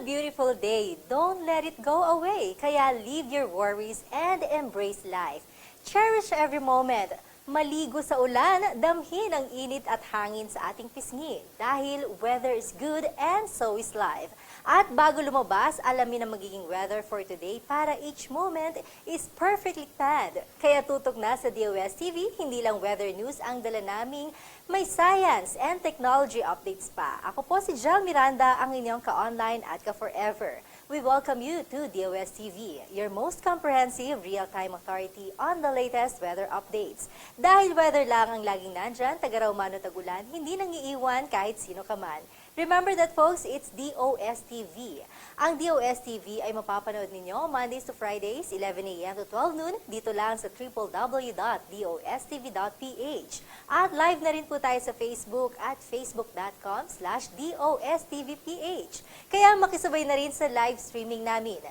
beautiful day. Don't let it go away. Kaya leave your worries and embrace life. Cherish every moment. Maligo sa ulan, damhin ang init at hangin sa ating pisngi. Dahil weather is good and so is life. At bago lumabas, alamin ang magiging weather for today para each moment is perfectly planned. Kaya tutok na sa DOSTv, hindi lang weather news ang dala naming may science and technology updates pa. Ako po si Jel Miranda, ang inyong ka-online at ka-forever. We welcome you to DOSTv, your most comprehensive real-time authority on the latest weather updates. Dahil weather lang ang laging nandyan, taga-raw man o tag-ulan, hindi nangiiwan kahit sino ka man. Remember that folks, it's DOSTv. Ang DOSTv ay mapapanood ninyo Mondays to Fridays, 11 a.m. to 12 noon, dito lang sa www.dostv.ph. At live na rin po tayo sa Facebook at facebook.com/DOSTVPH. Kaya makisabay na rin sa live streaming namin.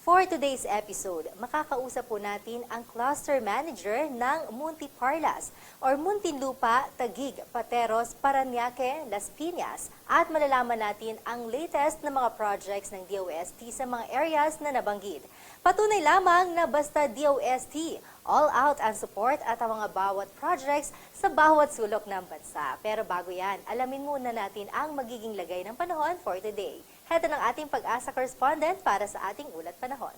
For today's episode, makakausap po natin ang Cluster Manager ng MUNTAPARLAS or Muntinlupa, Taguig, Pateros, Parañaque, Las Piñas at malalaman natin ang latest na mga projects ng DOST sa mga areas na nabanggit. Patunay lamang na basta DOST, all out ang support at ang mga bawat projects sa bawat sulok ng bansa. Pero bago yan, alamin muna natin ang magiging lagay ng panahon for today. Heto ng ating pag-asa correspondent para sa ating ulat panahon.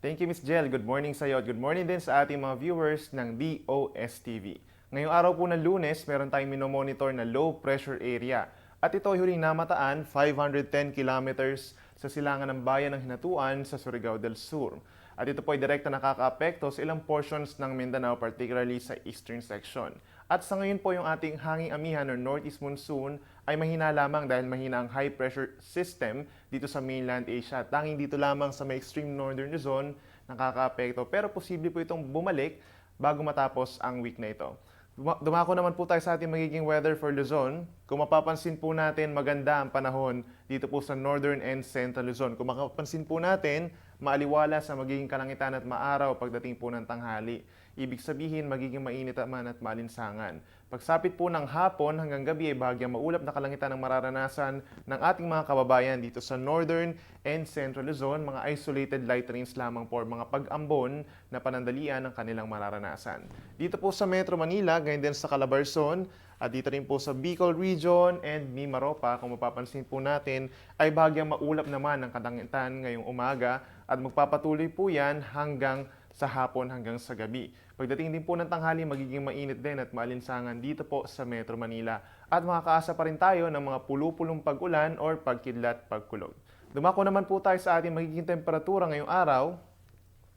Thank you, Ms. Jel. Good morning sa iyo at good morning din sa ating mga viewers ng DOSTv. Ngayong araw po ng Lunes, meron tayong minomonitor na low pressure area. At ito ay huling namataan 510 kilometers sa silangan ng bayan ng Hinatuan sa Surigao del Sur. At ito po ay direkta nakakaapekto sa ilang portions ng Mindanao, particularly sa eastern section. At sa ngayon po yung ating hanging amihan or northeast monsoon ay mahina lamang dahil mahina ang high pressure system dito sa mainland Asia. Tanging dito lamang sa may extreme northern Luzon nakakaapekto. Pero posible po itong bumalik bago matapos ang week na ito. Dumako naman po tayo sa ating magiging weather for Luzon. Kung mapapansin po natin, maganda ang panahon dito po sa northern and central Luzon. Kung mapapansin po natin, maaliwala sa magiging kalangitan at maaraw pagdating po ng tanghali. Ibig sabihin, magiging mainit naman at malinsangan. Pagsapit po ng hapon hanggang gabi ay bahagyang maulap na kalangitan ang mararanasan ng ating mga kababayan dito sa northern and central Luzon. Mga isolated light rains lamang po, mga pag-ambon na panandalian ng kanilang mararanasan. Dito po sa Metro Manila, ganyan din sa Calabarzon, at dito rin po sa Bicol Region and Mimaropa, kung mapapansin po natin, ay bahagyang maulap naman ang kalangitan ngayong umaga at magpapatuloy po yan hanggang sa hapon hanggang sa gabi. Pagdating din po ng tanghali, magiging mainit din at maalinsangan dito po sa Metro Manila. At makakaasa pa rin tayo ng mga pulu-pulong pag-ulan or pagkidlat, pagkulog. Dumako naman po tayo sa ating magiging temperatura ngayong araw.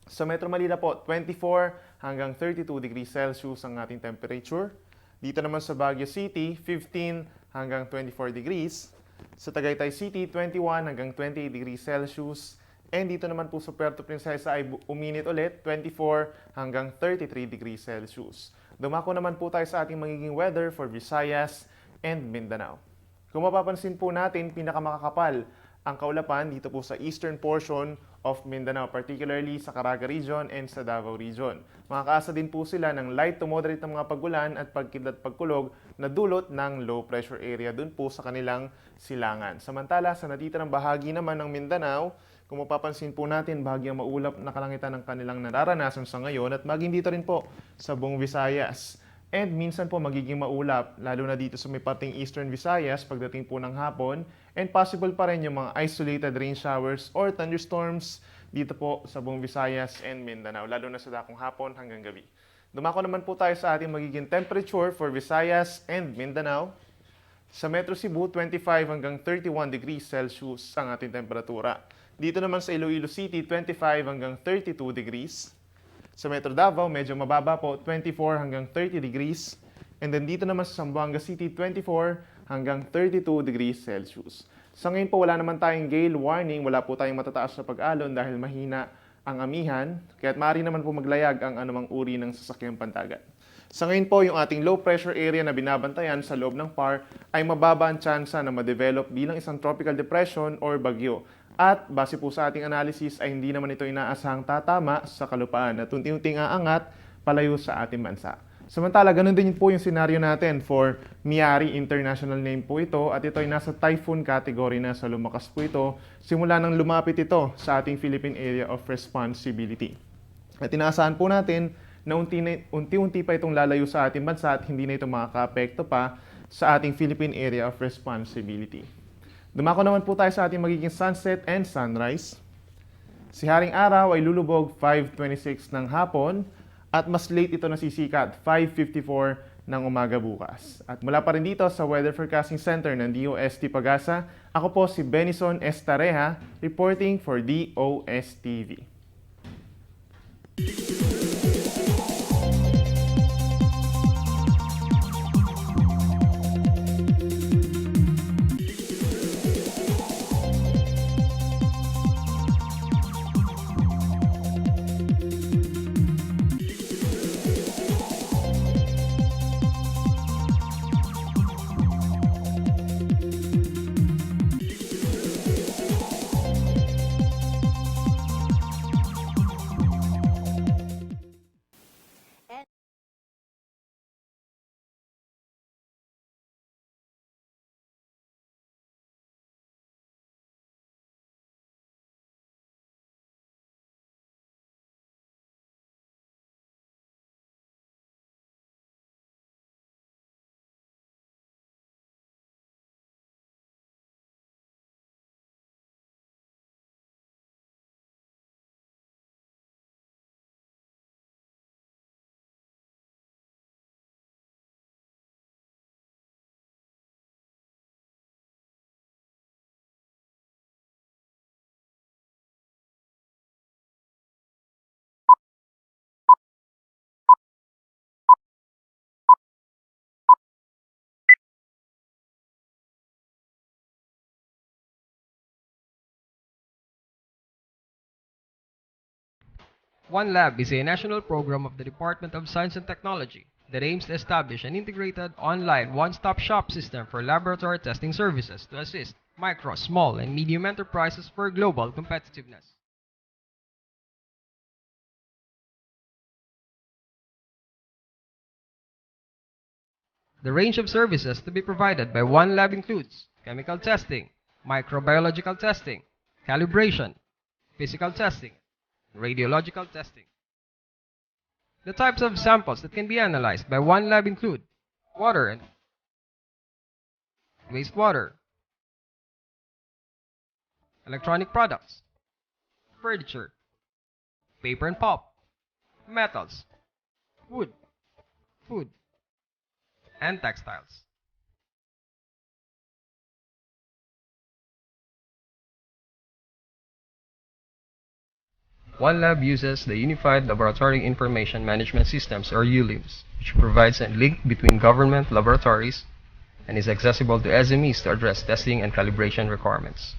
Sa Metro Manila po, 24 hanggang 32 degrees Celsius ang ating temperature. Dito naman sa Baguio City, 15 hanggang 24 degrees. Sa Tagaytay City, 21 hanggang 28 degrees Celsius. And dito naman po sa Puerto Princesa ay uminit ulit, 24 hanggang 33 degrees Celsius. Dumako naman po tayo sa ating magiging weather for Visayas and Mindanao. Kung mapapansin po natin, pinakamakakapal ang kaulapan dito po sa eastern portion of Mindanao, particularly sa Caraga Region and sa Davao Region. Makakaasa din po sila ng light to moderate na mga pagulan at pagkidlat pagkulog na dulot ng low pressure area dun po sa kanilang silangan. Samantala, sa natitirang bahagi naman ng Mindanao, kung mapapansin po natin, bahagyang maulap na kalangitan ng kanilang nararanasan sa ngayon at maging dito rin po sa buong Visayas. And minsan po magiging maulap, lalo na dito sa may parting Eastern Visayas pagdating po ng hapon. And possible pa rin yung mga isolated rain showers or thunderstorms dito po sa buong Visayas and Mindanao, lalo na sa dakong hapon hanggang gabi. Dumako naman po tayo sa ating magiging temperature for Visayas and Mindanao. Sa Metro Cebu, 25 hanggang 31 degrees Celsius ang ating temperatura. Dito naman sa Iloilo City, 25 hanggang 32 degrees. Sa Metro Davao, medyo mababa po, 24 hanggang 30 degrees. And then dito naman sa Zamboanga City, 24 hanggang 32 degrees Celsius. Sa ngayon po, wala naman tayong gale warning, wala po tayong matataas na pag-alon dahil mahina ang amihan. Kaya't maaari naman po maglayag ang anumang uri ng sasakyang pandagat. Sa ngayon po, yung ating low pressure area na binabantayan sa loob ng PAR ay mababa ang tsansa na ma-develop bilang isang tropical depression or bagyo. At base po sa ating analysis ay hindi naman ito inaasahang tatama sa kalupaan at unti-unting aangat palayo sa ating bansa. Samantala, ganun din po yung senaryo natin for Miyari, international name po ito, at ito ay nasa typhoon category na, sa lumakas po ito simula nang lumapit ito sa ating Philippine Area of Responsibility. At inaasahan po natin na unti-unti pa itong lalayo sa ating bansa at hindi na ito makaka-apekto pa sa ating Philippine Area of Responsibility. Dumako naman po tayo sa ating magiging sunset and sunrise. Si Haring Araw ay lulubog 5:26 ng hapon at mas late ito nasisikat 5:54 ng umaga bukas. At mula pa rin dito sa Weather Forecasting Center ng DOST Pagasa, ako po si Benison Estareja reporting for DOSTv. OneLab is a national program of the Department of Science and Technology that aims to establish an integrated online one-stop shop system for laboratory testing services to assist micro, small, and medium enterprises for global competitiveness. The range of services to be provided by OneLab includes chemical testing, microbiological testing, calibration, physical testing, radiological testing. The types of samples that can be analyzed by one lab include water and wastewater, electronic products, furniture, paper and pulp, metals, wood, food, and textiles. OneLab uses the Unified Laboratory Information Management Systems, or ULIMS, which provides a link between government laboratories and is accessible to SMEs to address testing and calibration requirements.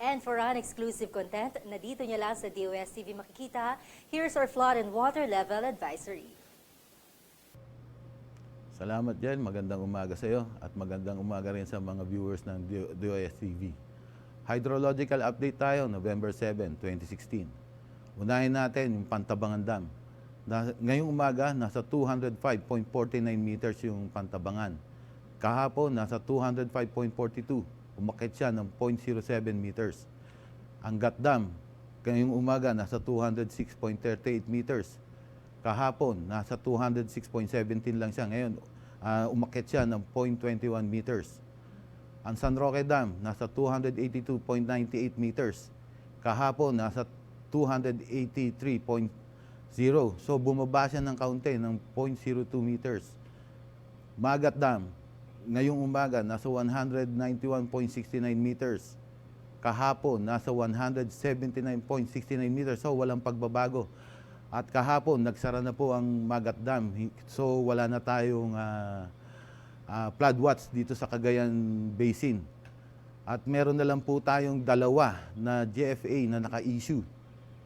And for exclusive content na dito niya lang sa DOSTv makikita, here's our flood and water level advisory. Salamat Jen, magandang umaga sa iyo at magandang umaga rin sa mga viewers ng DOSTv. Hydrological update tayo, November 7, 2016. Unahin natin yung Pantabangan Dam. Ngayong umaga, nasa 205.49 meters yung Pantabangan. Kahapon, nasa 205.42. Umakit siya ng 0.07 meters. Ang Gat Dam, ngayong umaga, nasa 206.38 meters. Kahapon, nasa 206.17 lang siya. Ngayon, umakit siya ng 0.21 meters. Ang San Roque Dam, nasa 282.98 meters. Kahapon, nasa 283.0. So, bumaba siya ng kaunti ng 0.02 meters. Magat Dam, ngayong umaga, nasa 191.69 meters. Kahapon, nasa 179.69 meters. So, walang pagbabago. At kahapon, nagsara na po ang Magat Dam. So, wala na tayong flood watch dito sa Cagayan Basin. At meron na lang po tayong dalawa na GFA na naka-issue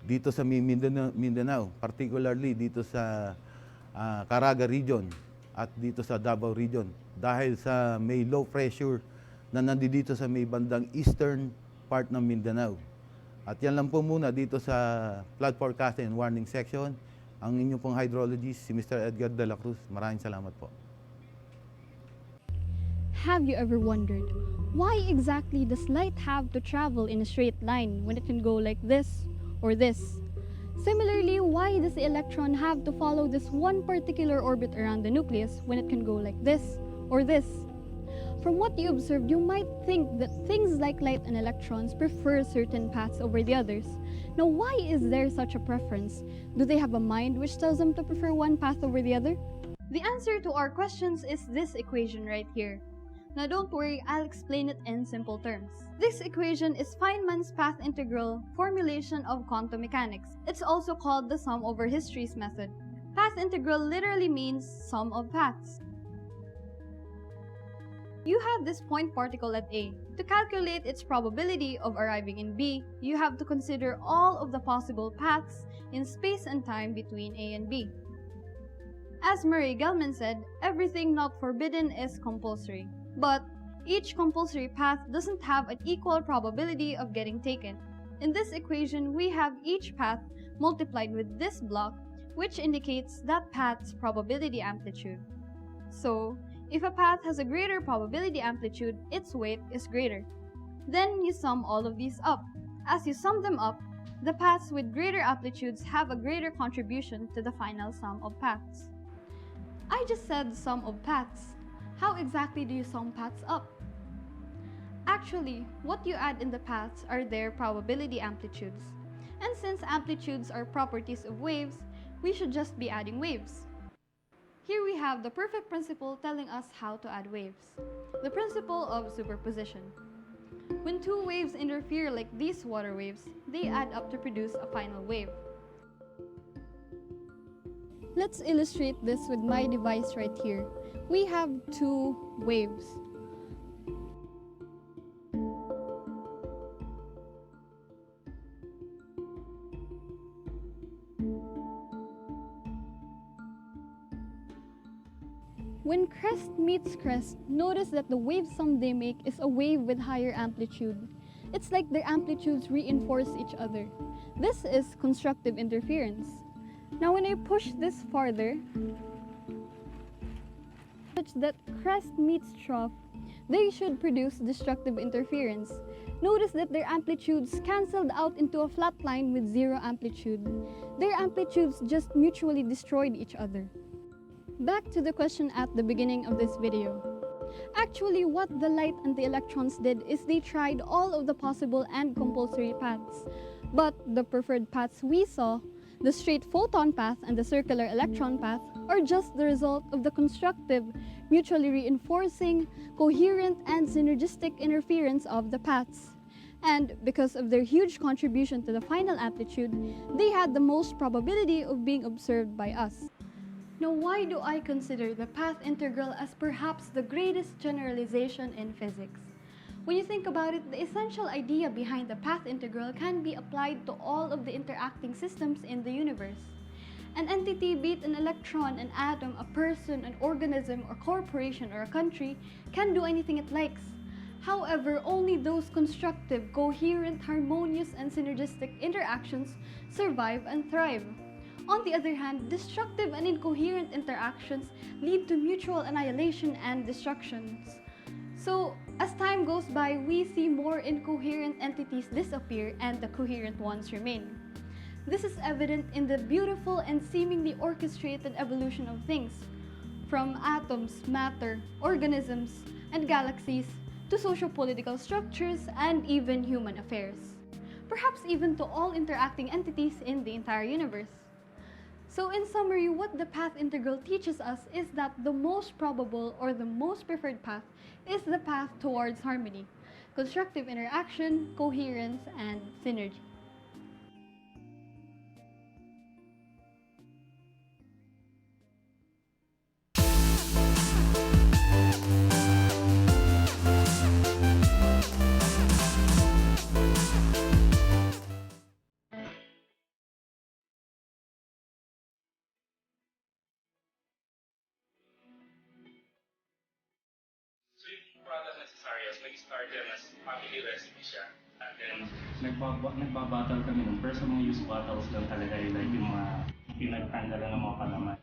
dito sa Mindanao, particularly dito sa Caraga region at dito sa Davao region. Dahil sa may low pressure na nandito sa may bandang eastern part ng Mindanao. At yan lang po muna dito sa flood forecast and warning section. Ang inyong pong hydrologist, si Mr. Edgar de la Cruz. Maraming salamat po. Have you ever wondered, why exactly does light have to travel in a straight line when it can go like this or this? Similarly, why does the electron have to follow this one particular orbit around the nucleus when it can go like this or this? From what you observed, you might think that things like light and electrons prefer certain paths over the others. Now, why is there such a preference? Do they have a mind which tells them to prefer one path over the other? The answer to our questions is this equation right here. Now, don't worry, I'll explain it in simple terms. This equation is Feynman's path integral formulation of quantum mechanics. It's also called the sum over histories method. Path integral literally means sum of paths. You have this point particle at A. To calculate its probability of arriving in B, you have to consider all of the possible paths in space and time between A and B. As Murray Gell-Mann said, everything not forbidden is compulsory. But each compulsory path doesn't have an equal probability of getting taken. In this equation, we have each path multiplied with this block, which indicates that path's probability amplitude. So, if a path has a greater probability amplitude, its weight is greater. Then you sum all of these up. As you sum them up, the paths with greater amplitudes have a greater contribution to the final sum of paths. I just said sum of paths. How exactly do you sum paths up? Actually, what you add in the paths are their probability amplitudes. And since amplitudes are properties of waves, we should just be adding waves. Here we have the perfect principle telling us how to add waves. The principle of superposition. When two waves interfere like these water waves, they add up to produce a final wave. Let's illustrate this with my device right here. We have two waves. When crest meets crest, notice that the wave sum they make is a wave with higher amplitude. It's like their amplitudes reinforce each other. This is constructive interference. Now when I push this farther, such that crest meets trough, they should produce destructive interference. Notice that their amplitudes cancelled out into a flat line with zero amplitude. Their amplitudes just mutually destroyed each other. Back to the question at the beginning of this video. Actually, what the light and the electrons did is they tried all of the possible and compulsory paths. But the preferred paths we saw, the straight photon path and the circular electron path, are just the result of the constructive, mutually reinforcing, coherent, and synergistic interference of the paths. And because of their huge contribution to the final amplitude, they had the most probability of being observed by us. Now, why do I consider the path integral as perhaps the greatest generalization in physics? When you think about it, the essential idea behind the path integral can be applied to all of the interacting systems in the universe. An entity, be it an electron, an atom, a person, an organism, or corporation, or a country, can do anything it likes. However, only those constructive, coherent, harmonious, and synergistic interactions survive and thrive. On the other hand, destructive and incoherent interactions lead to mutual annihilation and destructions. So, as time goes by, we see more incoherent entities disappear and the coherent ones remain. This is evident in the beautiful and seemingly orchestrated evolution of things, from atoms, matter, organisms, and galaxies, to socio-political structures and even human affairs. Perhaps even to all interacting entities in the entire universe. So in summary, what the path integral teaches us is that the most probable or the most preferred path is the path towards harmony, constructive interaction, coherence, and synergy. So yung product na si Sarias, nag-started as family recipe siya. And then, nagbabattle kami nun. Pero sa mga used bottles lang talaga yung like yung mga pinag-handle ng mga palaman.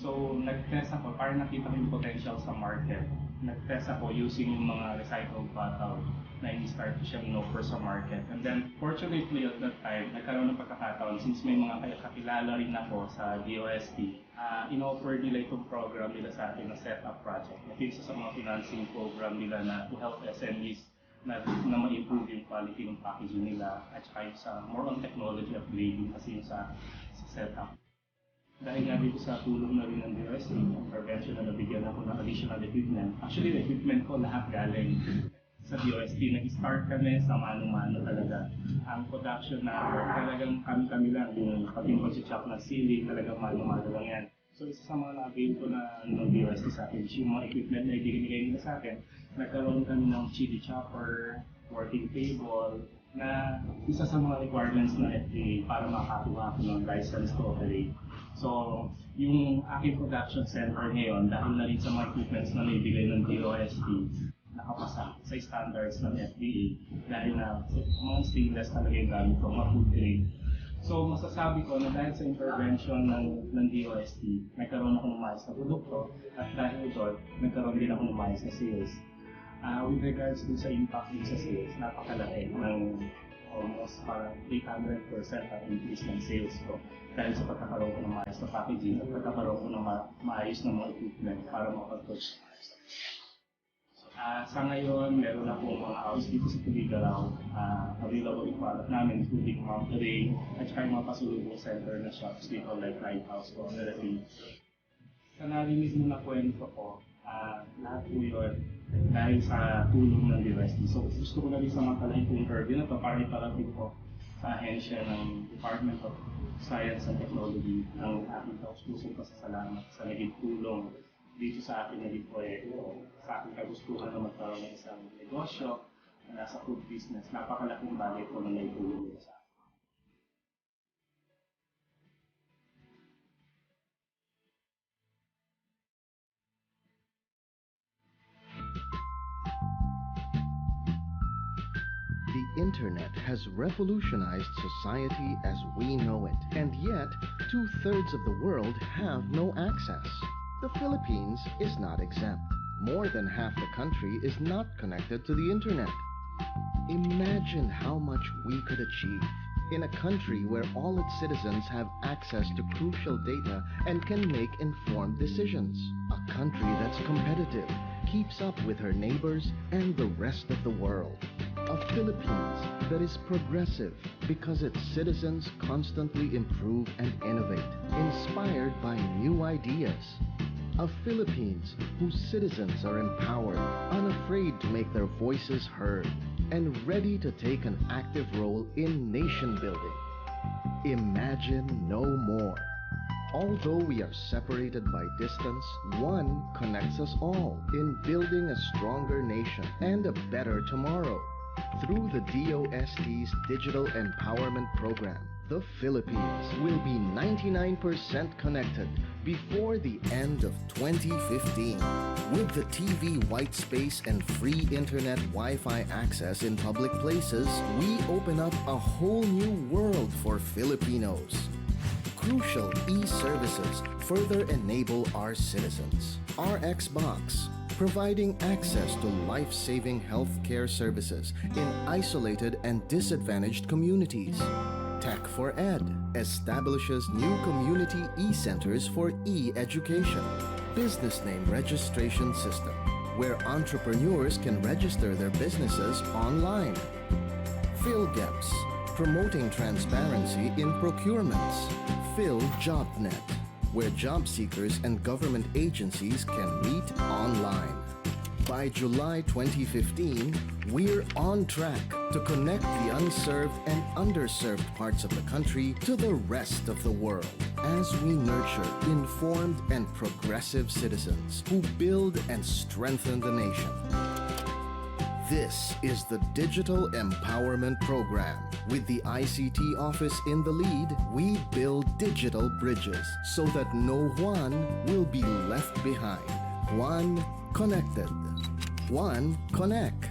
So, nag-test ako, para nakita ko yung potential sa market. Nag-test ako using yung mga recycled bottle na in-start ko siyang in-offer sa market. And then, fortunately at that time, nagkaroon ng pagkakataon since may mga kakilala rin ako sa DOST, in-offer nila itong program nila sa atin na setup project. Ito isa sa mga financing program nila na to help SMEs na ma-improve yung quality ng packaging nila at saka yung sa more on technology upgrading kasi yung sa setup. Dahil nga dito sa tulong na rin ng DOST, intervention na nabigyan ako ng additional equipment. Actually, the equipment ko lahat galing sa DOST. Nag-start kami sa mano-mano talaga. Ang production na talagang kami lang, yung pati yung pag-chop ng ceiling, talagang mano-mano lang yan. So isa sa mga na-avail ko na ng DOST sa akin, yung mga equipment na ibigay nila sa akin, nagkaroon kami ng chili chopper, working table, na isa sa mga requirements na FDA para makakuha ko ng license to operate. So, yung aking production center ngayon, dahil na rin sa mga equipments na naibigay ng DOST, nakapasa sa standards ng FDA dahil na mga stainless talaga yung gamit ko, mga food grade. So, masasabi ko na dahil sa intervention ng DOST, nagkaroon ako ng maayos na produkto at dahil doon, nagkaroon din ako ng maayos na sales. With regards to sa impact din sa sales, napakalaki ng almost parang 800% ang increase ng sales ko dahil sa pagkakaroon ko ng maayos na packaging at pagkakaroon ko ng maayos na mga equipment para makapag-push. Sa ngayon, meron na po mga house dito sa Tuligaraw. Available yung product namin, including Mount Array at saka yung mga pasulubong center na shops dito like Lighthouse o Nereville. Sa narinig mo na kwento ko, lahat po yun dahil sa tulong ng DOST. So gusto ko na rin samantalahin po yung interview na ito para iparating ko sa ahensya ng Department of Science and Technology ng aking taus-pusong pasasalamat sa naging tulong dito sa akin naging proyekto. Sa aking kagustuhan na magkaroon ng isang negosyo na nasa food business. Napakalaking bagay po na naitulong nila sa akin. The internet has revolutionized society as we know it, and yet 2/3 of the world have no access. The Philippines is not exempt. More than half the country is not connected to the internet. Imagine how much we could achieve in a country where all its citizens have access to crucial data and can make informed decisions. A country that's competitive, keeps up with her neighbors and the rest of the world. A Philippines that is progressive because its citizens constantly improve and innovate, inspired by new ideas. A Philippines whose citizens are empowered, unafraid to make their voices heard, and ready to take an active role in nation building. Imagine no more. Although we are separated by distance, one connects us all in building a stronger nation and a better tomorrow. Through the DOST's Digital Empowerment Program, the Philippines will be 99% connected before the end of 2015. With the TV white space and free internet Wi-Fi access in public places, we open up a whole new world for Filipinos. Crucial e-services further enable our citizens. Our Xbox, providing access to life-saving healthcare services in isolated and disadvantaged communities. Tech for Ed establishes new community e-centers for e-education. Business name registration system, where entrepreneurs can register their businesses online. PhilGems, promoting transparency in procurements. PhilJobNet, where job seekers and government agencies can meet online. By July 2015, we're on track to connect the unserved and underserved parts of the country to the rest of the world as we nurture informed and progressive citizens who build and strengthen the nation. This is the Digital Empowerment Program. With the ICT office in the lead, we build digital bridges so that no one will be left behind. One connected. One connect.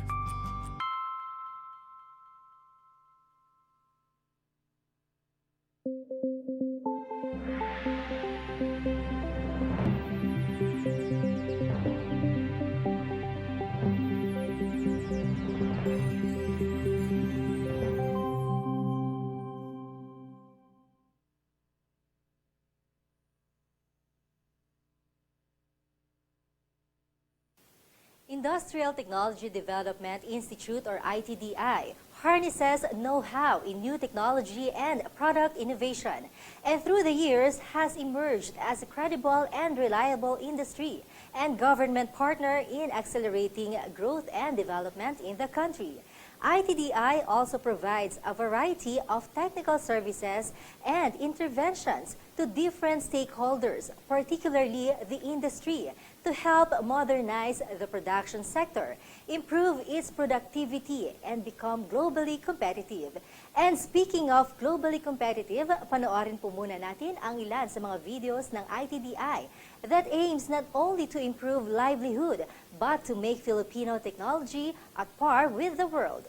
Industrial Technology Development Institute, or ITDI, harnesses know-how in new technology and product innovation, and through the years has emerged as a credible and reliable industry and government partner in accelerating growth and development in the country. ITDI also provides a variety of technical services and interventions to different stakeholders, particularly the industry, to help modernize the production sector, improve its productivity, and become globally competitive. And speaking of globally competitive, panoorin po muna natin ang ilan sa mga videos ng ITDI that aims not only to improve livelihood, but to make Filipino technology at par with the world.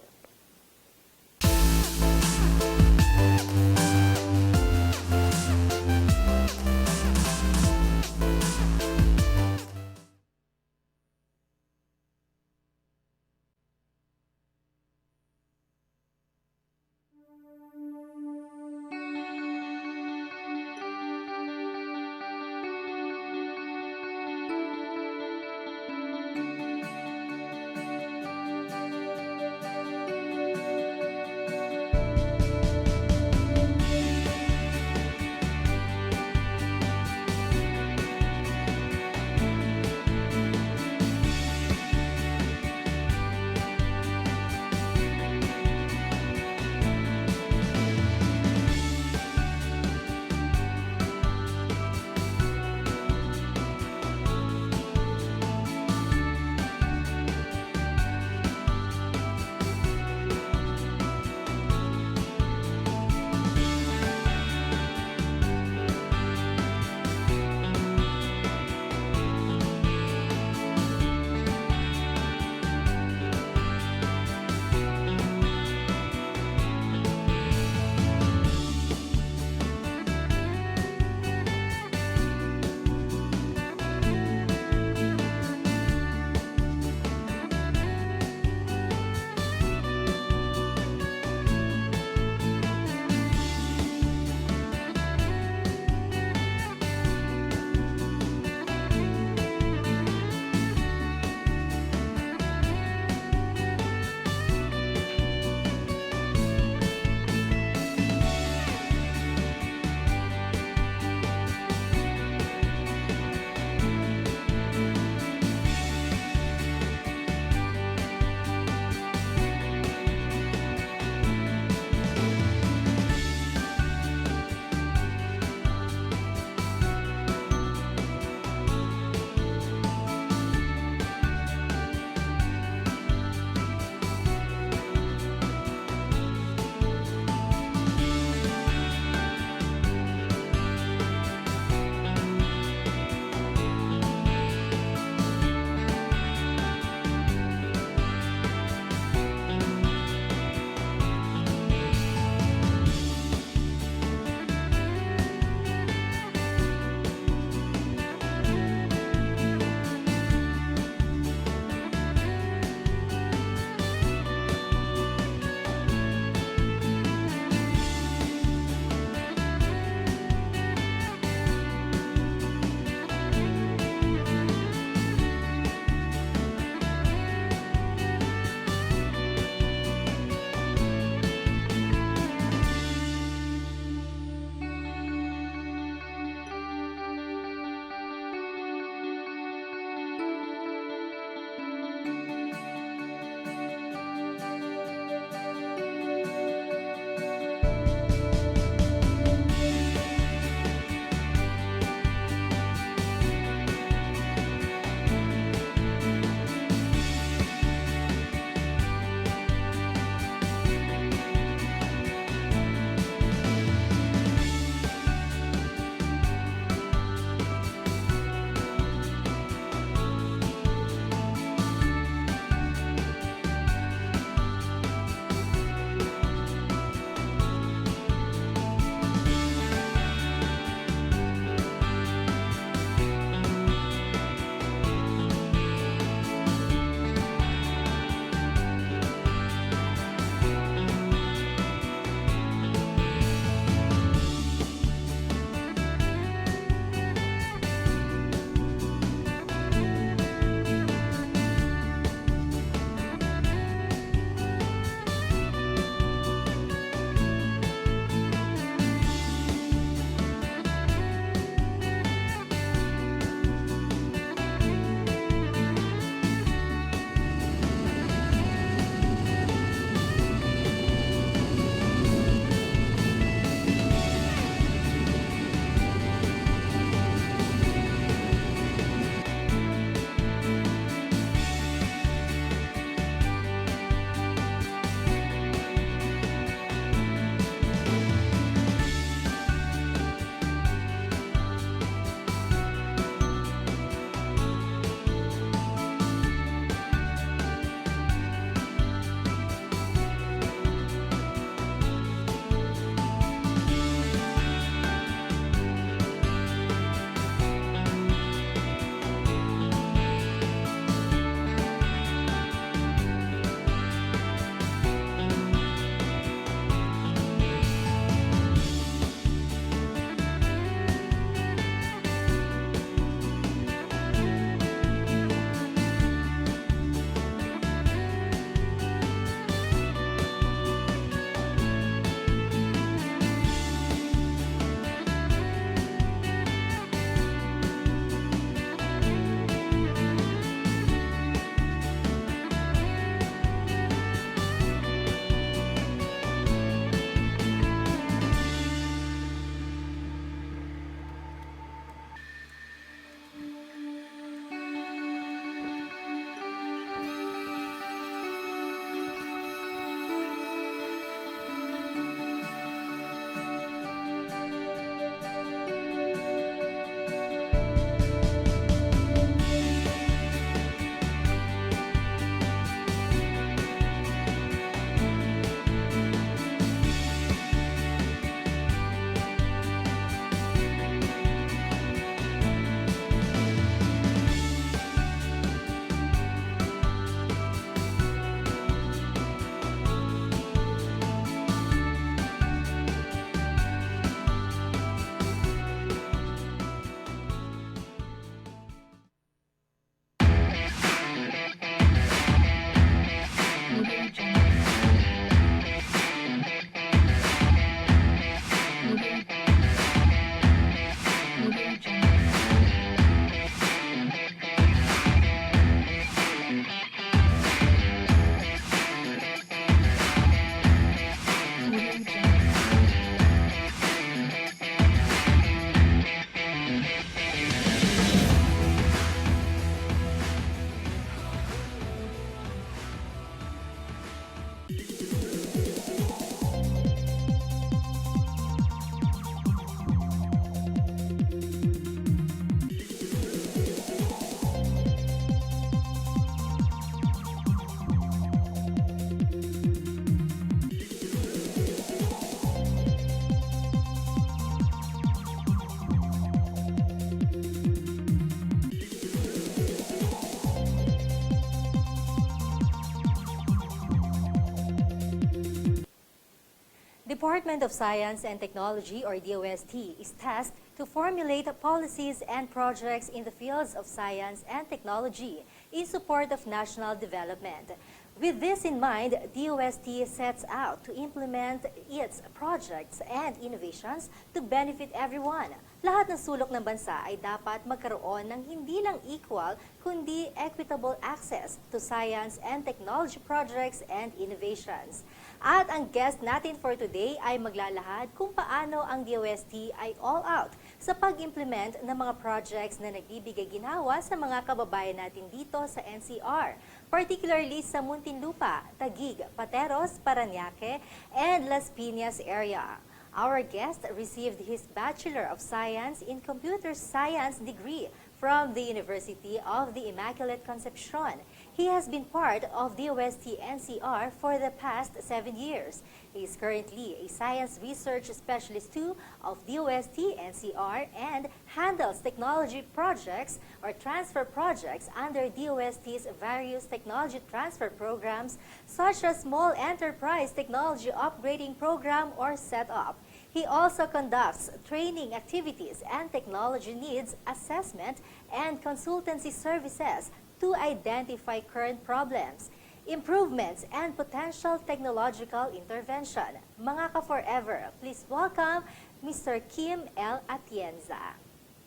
Department of Science and Technology, or DOST, is tasked to formulate policies and projects in the fields of science and technology in support of national development. With this in mind, DOST sets out to implement its projects and innovations to benefit everyone. Lahat ng sulok ng bansa ay dapat magkaroon ng hindi lang equal, kundi equitable access to science and technology projects and innovations. At ang guest natin for today ay maglalahad kung paano ang DOST ay all out sa pag-implement ng mga projects na nagbibigay ginhawa sa mga kababayan natin dito sa NCR, particularly sa Muntinlupa, Taguig, Pateros, Parañaque, and Las Piñas area. Our guest received his Bachelor of Science in Computer Science degree from the University of the Immaculate Concepcion. He has been part of DOST NCR for the past 7 years. He is currently a Science Research Specialist 2 of DOST NCR and handles technology projects or transfer projects under DOST's various technology transfer programs such as Small Enterprise Technology Upgrading Program or SETUP. He also conducts training activities and technology needs assessment and consultancy services to identify current problems, improvements, and potential technological intervention. Mga ka-forever, please welcome Mr. Kim L. Atienza.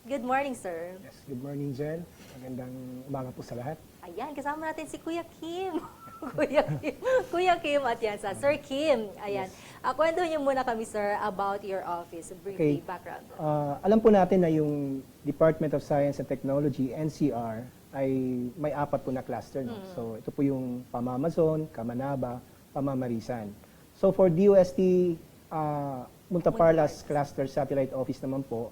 Good morning, sir. Yes, good morning, Jen. Magandang umaga po sa lahat. Ayan, kasama natin si Kuya Kim. Kuya Kim Atienza. Sir Kim, ayan. Kwento niyo muna kami, sir, about your office, briefly, background. Alam po natin na yung Department of Science and Technology, NCR, ay may 4 po na cluster. No? So ito po yung Pamamazon, Kamanaba, Pamamarisan. So for DOST, MUNTAPARLAS Cluster Satellite Office naman po,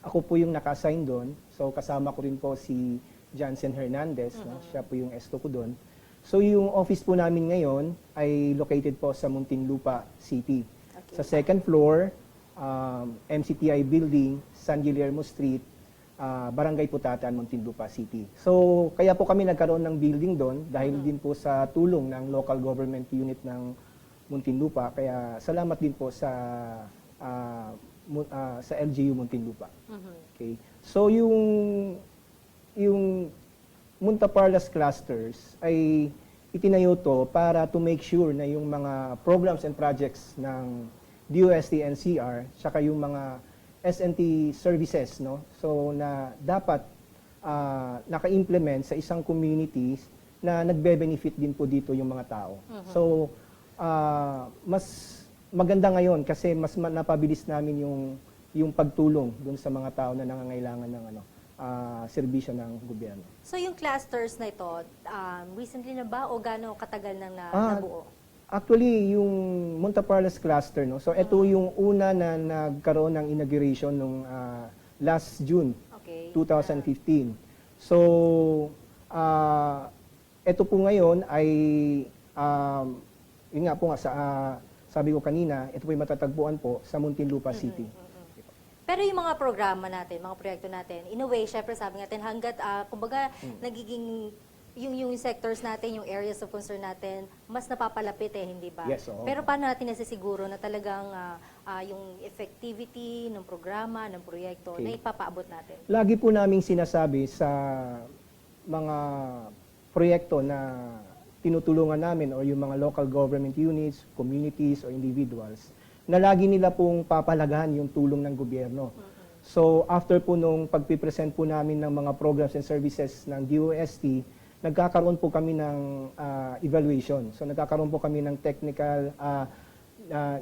ako po yung naka-assign doon. So kasama ko rin po si Jansen Hernandez, no? Siya po yung S2 ko doon. So yung office po namin ngayon ay located po sa Muntinlupa City. Okay. Sa second floor, MCTI Building, San Guillermo Street, Barangay Putatan, Muntinlupa City. So kaya po kami nagkaroon ng building doon dahil din po sa tulong ng local government unit ng Muntinlupa. Kaya salamat din po sa LGU Muntinlupa. Okay. So yung MUNTAPARLAS clusters ay itinayo to para to make sure na yung mga programs and projects ng DOST NCR tsaka yung mga S&T services, no? So na dapat naka-implement sa isang community na nagbe-benefit din po dito yung mga tao. So mas maganda ngayon kasi mas napabilis namin yung pagtulong dun sa mga tao na nangangailangan ng serbisyo ng gobyerno. So yung clusters na ito, recently na ba o gaano katagal nang nabuo? Actually, yung MUNTAPARLAS cluster, no? So ito yung una na nagkaroon ng inauguration nung last June 2015. So ito po ngayon ay yun nga po nga sabi ko kanina, ito po yung matatagpuan po sa Muntinlupa City. Pero yung mga programa natin, mga proyekto natin, in a way, syempre sabi natin, hanggat, kumbaga, nagiging, yung sectors natin, yung areas of concern natin, mas napapalapit hindi ba? Yes, oo. Pero paano natin nasisiguro na talagang yung effectivity ng programa, ng proyekto, na ipapaabot natin? Lagi po naming sinasabi sa mga proyekto na tinutulungan namin o yung mga local government units, communities, or individuals, na lagi nila pong papalagahan yung tulong ng gobyerno. So after po nung pagpipresent po namin ng mga programs and services ng DOST, nagkakaroon po kami ng evaluation. So nagkakaroon po kami ng technical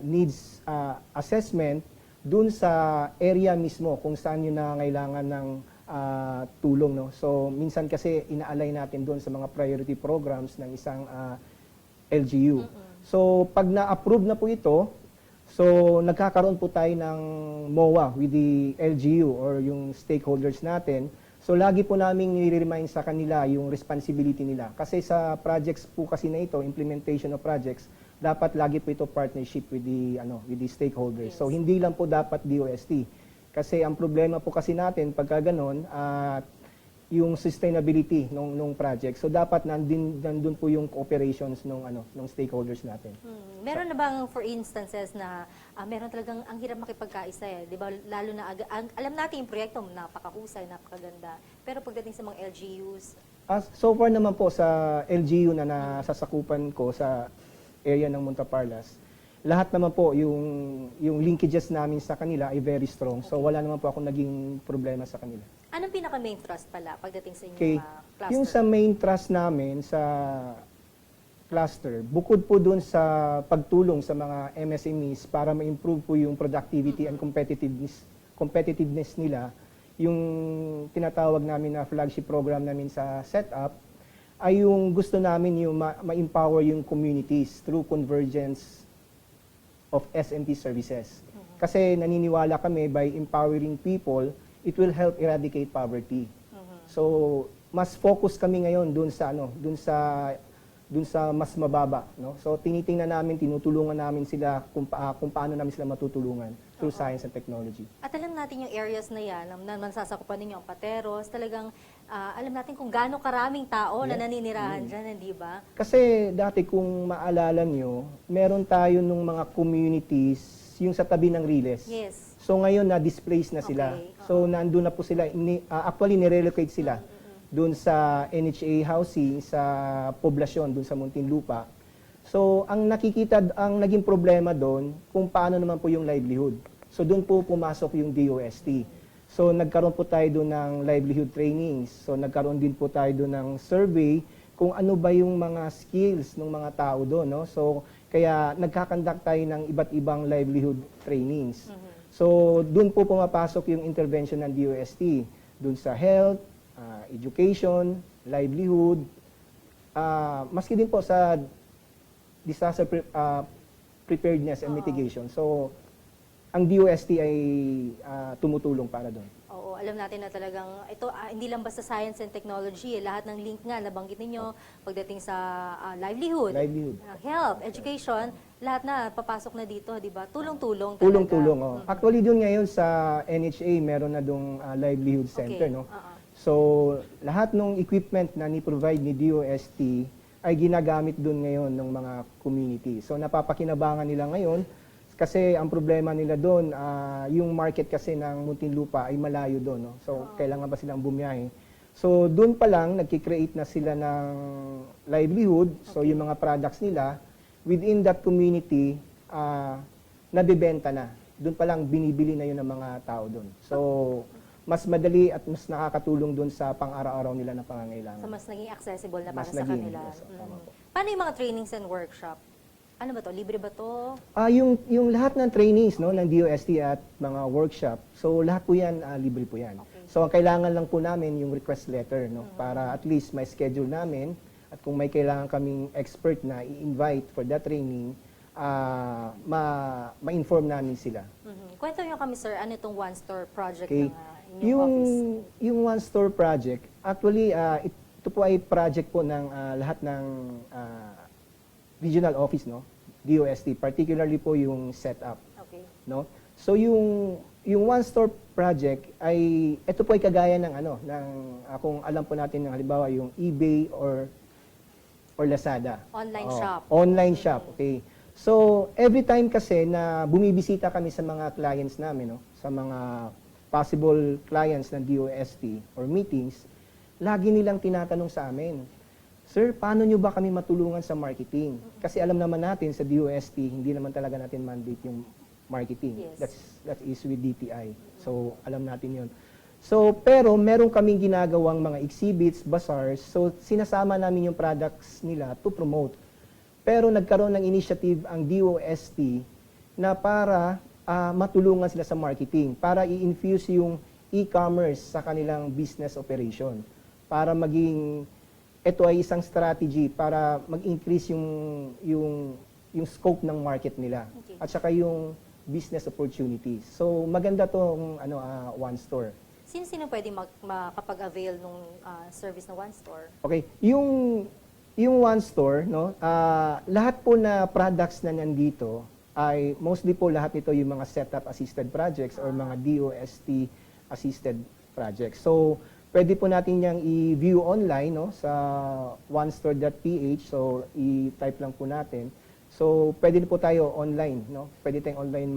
needs assessment dun sa area mismo kung saan yung nangangailangan ng tulong. No? So minsan kasi ina-align natin dun sa mga priority programs ng isang LGU. So pag na-approve na po ito, so, nagkakaroon po tayo ng MOA with the LGU or yung stakeholders natin. So, lagi po namin nire-remind sa kanila yung responsibility nila. Kasi sa projects po kasi na ito, implementation of projects, dapat lagi po ito partnership with the stakeholders. So, hindi lang po dapat DOST. Kasi ang problema po kasi natin, pagka ganon, yung sustainability nung project. So dapat nandun po yung cooperations nung stakeholders natin. Meron na bang for instances na meron talagang ang hirap makipagkaisa eh, 'di ba? Lalo na alam natin yung proyekto napakahusay, napakaganda. Pero pagdating sa mga LGUs, So far naman po sa LGU na nasasakupan ko sa area ng Muntaparlas, lahat naman po yung linkages namin sa kanila ay very strong. So wala naman po akong naging problema sa kanila. anong pinaka-main thrust pala pagdating sa inyong Okay. cluster? Yung sa main trust namin sa cluster, bukod po dun sa pagtulong sa mga MSMEs para ma-improve po yung productivity and competitiveness nila, yung tinatawag namin na flagship program namin sa setup, ay yung gusto namin yung ma-empower yung communities through convergence of SMT services. Kasi naniniwala kami by empowering people, it will help eradicate poverty. So, mas focus kami ngayon dun sa mas mababa, no? So, tinitingnan namin, tinutulungan namin sila kung paano namin sila matutulungan through science and technology. At alam natin yung areas na yan, na masasakupan ninyo ang Pateros, talagang alam natin kung gaano karaming tao na naninirahan dyan, hindi ba? Kasi dati kung maalala nyo, meron tayo nung mga communities, yung sa tabi ng Riles. Yes. So ngayon na-displace na sila. Okay, So nandun na po sila, actually nirelocate sila doon sa NHA housing, sa poblasyon, doon sa Muntinlupa. So ang naging problema doon, kung paano naman po yung livelihood. So doon po pumasok yung DOST. So nagkaroon po tayo doon ng livelihood trainings. So nagkaroon din po tayo doon ng survey kung ano ba yung mga skills ng mga tao doon, no? So kaya nagkakandak tayo ng iba't ibang livelihood trainings. So doon po pumapasok yung intervention ng DOST, doon sa health, education, livelihood, maski din po sa disaster preparedness and mitigation. So ang DOST ay tumutulong para doon. Oo, alam natin na talagang ito hindi lang basta science and technology, lahat ng link nga nabanggit ninyo pagdating sa livelihood, health, education, lahat na papasok na dito, 'di ba? Tulong-tulong talaga. Tulong-tulong, oh. Actually doon ngayon sa NHA meron na dong livelihood center, no? So lahat ng equipment na ni-provide ni DOST ay ginagamit doon ngayon ng mga community. So napapakinabangan nila ngayon kasi ang problema nila doon, yung market kasi ng Muntinlupa ay malayo doon, no? So kailangan pa silang bumiyahe. So doon pa lang nagki-create na sila ng livelihood. So yung mga products nila within that community nabebenta na. Doon pa lang binibili na yun ng mga tao doon. So mas madali at mas nakakatulong doon sa pang-araw-araw nila na pangangailangan. So mas naging accessible na para Mas sa naging, kanila. yes, tama po. Paano yung mga trainings and workshop? Ano ba to? Libre ba to? Yung lahat ng trainings, no, ng DOST at mga workshop, so lahat po yan, libre po yan. Okay. So ang kailangan lang po namin yung request letter, no, para at least may schedule namin at kung may kailangan kaming expert na i-invite for that training, ma-inform namin sila. Kwento nyo kami, sir, ano itong one-store project Okay. ng inyong office? Yung one store project, actually, ito po ay project po ng lahat ng regional office, no, DOST, particularly po yung setup, Okay. no. So yung one store project ay ito po ay kagaya ng kung alam po natin ng halimbawa yung eBay or Lazada. Online shop. Online shop, okay. So every time kasi na bumibisita kami sa mga clients namin, no, sa mga possible clients ng DOST or meetings, lagi nilang tinatanong sa amin, "Sir, paano nyo ba kami matulungan sa marketing?" Kasi alam naman natin sa DOST, hindi naman talaga natin mandate yung marketing. Yes. That is with DTI. So, alam natin yun. So, pero meron kaming ginagawang mga exhibits, bazaars. So, sinasama namin yung products nila to promote. Pero nagkaroon ng initiative ang DOST na para matulungan sila sa marketing, para i-infuse yung e-commerce sa kanilang business operation, para maging ito ay isang strategy para mag-increase yung scope ng market nila at saka yung business opportunities. So maganda tong one store. Sino pwede makapag-avail ng service na one store? Okay, yung one store, no, lahat po na products na nandito ay mostly po lahat ito yung mga setup assisted projects or mga DOST assisted projects. So pwede po natin yang i-view online, no, sa onestore.ph. So i-type lang po natin. So pwede po tayo online, no? Pwede tayong online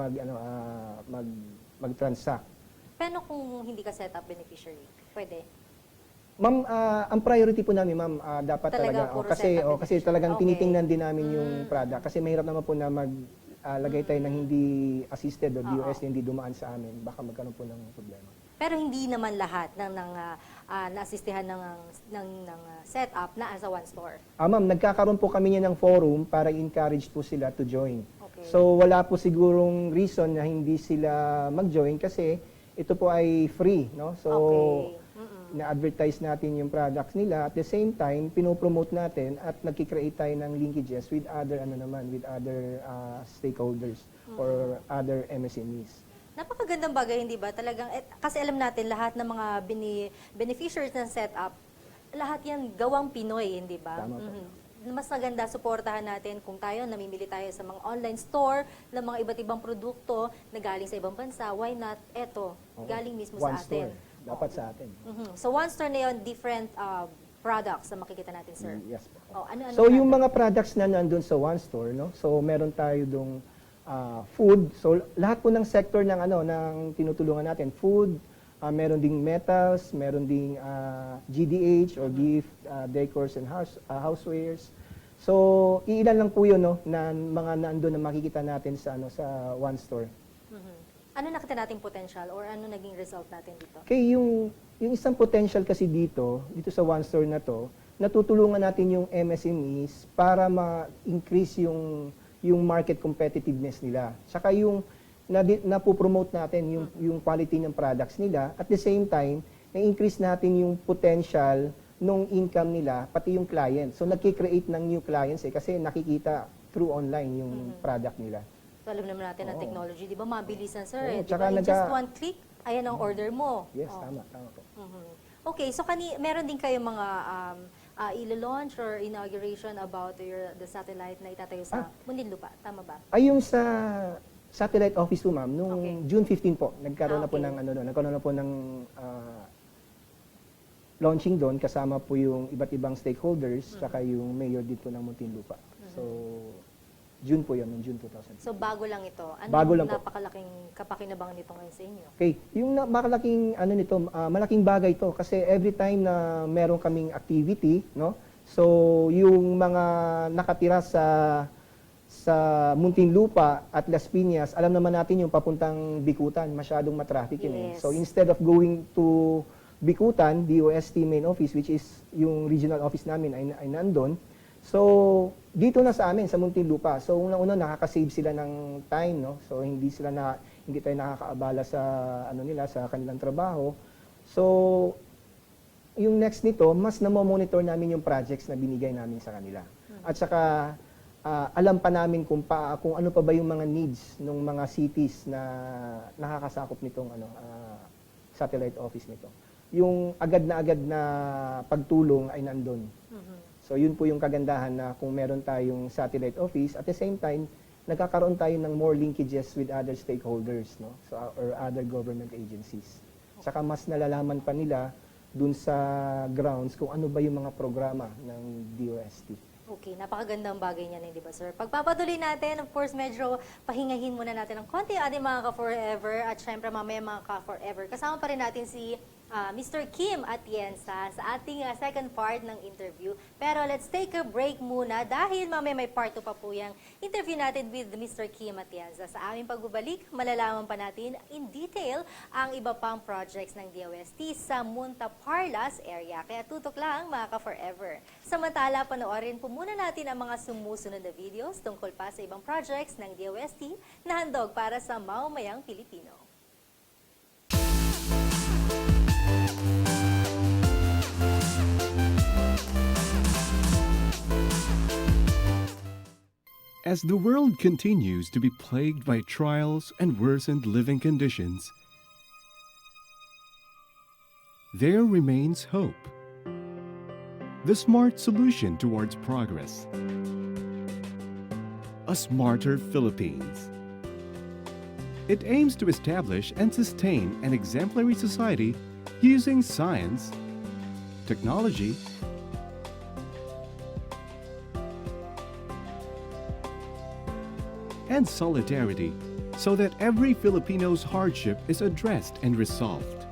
mag-transact. Pero kung hindi ka set up beneficiary, pwede? Ma'am, ang priority po namin, ma'am, dapat Talaga talaga, puro kasi setup kasi beneficiary. talagang Okay. tinitingnan din namin yung product. Kasi mahirap naman po na lagay tayo ng hindi assisted o DOST, hindi dumaan sa amin. Baka magkaroon po ng problema. Pero hindi naman lahat ng na-assistihan ng setup na as a one store. Ma'am, nagkakaroon po kami niya ng forum para encourage po sila to join. Okay. So wala po sigurong reason na hindi sila mag-join kasi ito po ay free, no? So Okay. na-advertise natin yung products nila, at the same time pinopromote natin at nagki-create tayo ng linkages with other stakeholders or other MSMEs. Napakagandang bagay, hindi ba? Talagang, kasi alam natin lahat ng mga beneficiaries ng setup, lahat yan gawang Pinoy, hindi ba? Tama po. Mas maganda, suportahan natin kung tayo, namimili tayo sa mga online store ng mga iba't ibang produkto na galing sa ibang bansa, why not? Eto, Oo. galing mismo One sa atin. store. Dapat sa atin. So one store na yun, different products na makikita natin, sir. Yes po. Oh, ano-ano So yung natin? mga products na nandun sa one store, no? So meron tayo dong food. So lahat po ng sector ng ng tinutulungan natin, food, meron ding metals, meron ding GDH or gift, decors and housewares. So iilan lang po 'yun, no, na mga nandun na makikita natin sa sa one store. Ano nakita nating potential or ano naging result natin dito? Okay, yung isang potential kasi dito sa one store na to, natutulungan natin yung MSMEs para ma-increase yung market competitiveness nila. Saka yung napopromote natin yung quality ng products nila. At the same time, na-increase natin yung potential nung income nila, pati yung client. So nagki-create ng new clients kasi nakikita through online yung product nila. So alam naman natin ang Oo. technology, di ba? Mabilisan, sir. Oo, Di tsaka ba? In just one click, ayan ang order mo. Yes, Oh. tama po. Okay, so meron din kayo mga ilo-launch or inauguration about the satellite na itatayo sa Muntinlupa. Tama ba? Ay, yung sa satellite office po, ma'am, nung Okay. June 15 po, nagkaroon na po Okay. ng nagkaroon na po ng launching doon, kasama po yung iba't ibang stakeholders, saka yung mayor dito ng Muntinlupa. So, June po yun, noong June 2000. So bago lang ito. Ano Bago lang po. napakalaking kapakinabangan nito ngayon sa inyo? Okay, yung malaking malaking bagay to kasi every time na meron kaming activity, no? So, yung mga nakatira sa Muntinlupa at Las Piñas, alam naman natin yung papuntang Bikutan, masyadong matraffic yun. Yes. So, instead of going to Bikutan, DOST main office, which is yung regional office namin ay nandun. So, dito na sa amin, sa Muntinlupa. So, unang-una nakaka-save sila ng time, no? So, hindi tayo nakakaabala sa sa kanilang trabaho. So, yung next nito, mas na-monitor namin yung projects na binigay namin sa kanila. At saka alam pa namin kung ano pa ba yung mga needs ng mga cities na nakakasakop nitong satellite office nito. Yung agad na pagtulong ay nandun. So yun po yung kagandahan na kung meron tayong satellite office, at the same time, nagkakaroon tayo ng more linkages with other stakeholders, no? So, or other government agencies. Saka mas nalalaman pa nila dun sa grounds kung ano ba yung mga programa ng DOST. Okay, napakagandang bagay niyan, di ba, sir? Pagpapatuloy natin, of course, medyo pahingahin muna natin ng konti ang ating mga ka-forever at syempre mamaya mga ka-forever. Kasama pa rin natin si Mr. Kim Atienza sa ating second part ng interview. Pero let's take a break muna dahil mamaya may part 2 pa po yung interview natin with Mr. Kim Atienza. Sa aming pagbabalik, malalaman pa natin in detail ang iba pang projects ng DOST sa MUNTAPARLAS area. Kaya tutok lang mga ka-forever. Samantala, panoorin po muna natin ang mga sumusunod na videos tungkol pa sa ibang projects ng DOST na handog para sa maumayang Pilipino. As the world continues to be plagued by trials and worsened living conditions, there remains hope. The smart solution towards progress. A smarter Philippines. It aims to establish and sustain an exemplary society using science, technology, and solidarity so that every Filipino's hardship is addressed and resolved.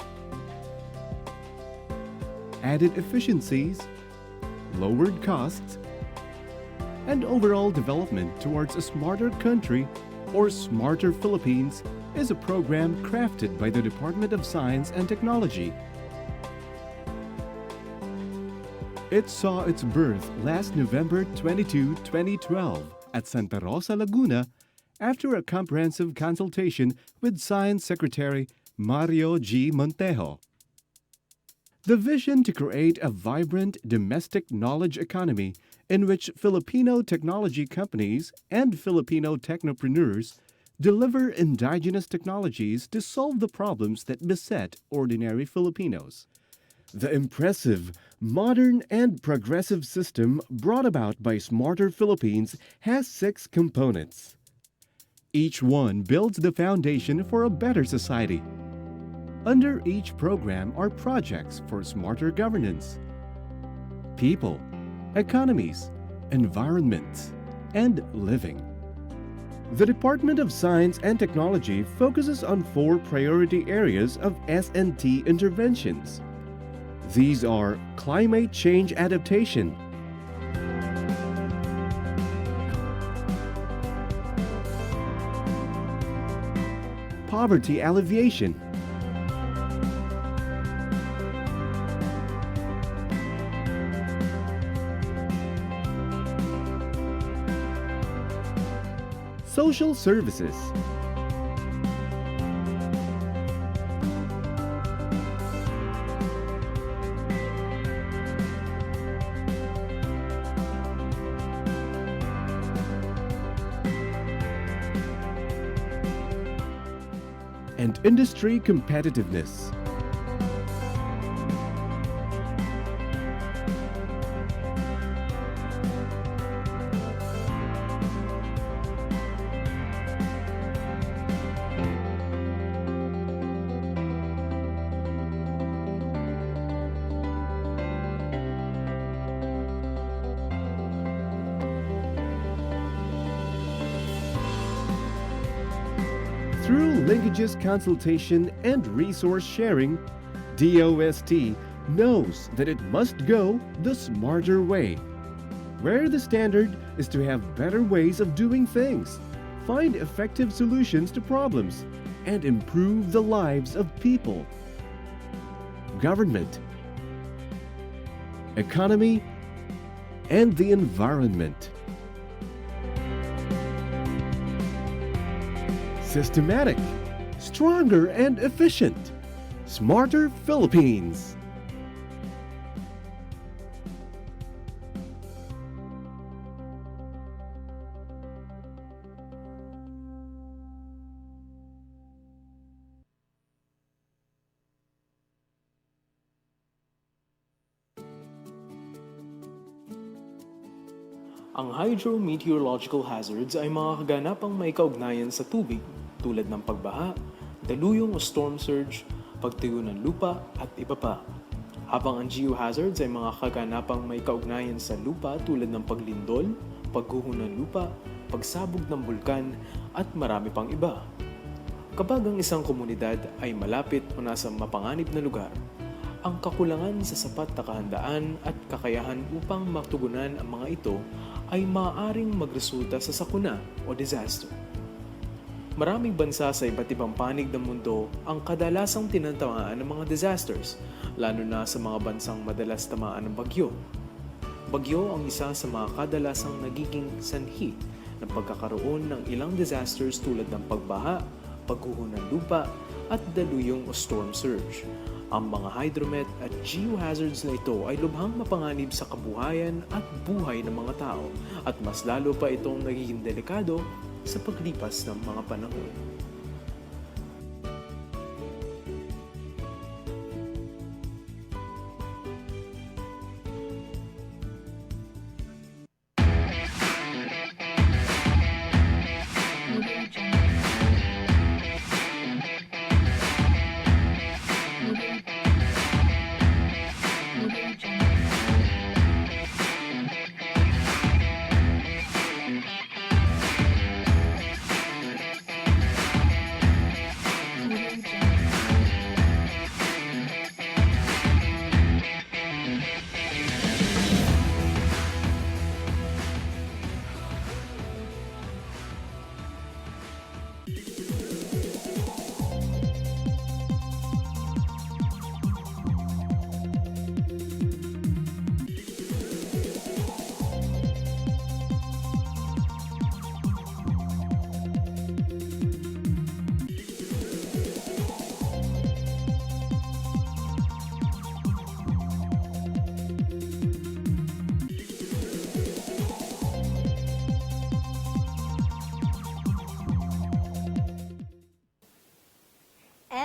Added efficiencies, lowered costs, and overall development towards a smarter country or smarter Philippines is a program crafted by the Department of Science and Technology. It saw its birth last November 22, 2012 at Santa Rosa, Laguna after a comprehensive consultation with Science Secretary Mario G. Montejo. The vision to create a vibrant domestic knowledge economy in which Filipino technology companies and Filipino technopreneurs deliver indigenous technologies to solve the problems that beset ordinary Filipinos. The impressive, modern, and progressive system brought about by Smarter Philippines has 6 components. Each one builds the foundation for a better society. Under each program are projects for smarter governance, people, economies, environments, and living. The Department of Science and Technology focuses on 4 priority areas of S&T interventions. These are climate change adaptation, poverty alleviation, social services, and industry competitiveness. Through linkages consultation and resource sharing, DOST knows that it must go the smarter way, where the standard is to have better ways of doing things, find effective solutions to problems, and improve the lives of people. Government, economy, and the environment. Systematic, stronger and efficient. Smarter Philippines. Ang hydrometeorological hazards ay mga kaganapang may kaugnayan sa tubig tulad ng pagbaha, daluyong o storm surge, pagtuyo ng lupa at iba pa. Habang ang geohazards ay mga kaganapang may kaugnayan sa lupa tulad ng paglindol, pagguho ng lupa, pagsabog ng bulkan at marami pang iba. Kapag ang isang komunidad ay malapit o nasa mapanganib na lugar, ang kakulangan sa sapat na kahandaan at kakayahan upang matugunan ang mga ito ay maaaring magresulta sa sakuna o disaster. Maraming bansa sa iba't ibang panig ng mundo ang kadalasang tinatamaan ng mga disasters, lalo na sa mga bansang madalas tamaan ng bagyo. Bagyo ang isa sa mga kadalasang nagiging sanhi ng pagkakaroon ng ilang disasters tulad ng pagbaha, pagguho ng lupa, at daluyong o storm surge. Ang mga hydromet at geohazards na ito ay lubhang mapanganib sa kabuhayan at buhay ng mga tao at mas lalo pa itong nagiging delikado sa paglipas ng mga panahon.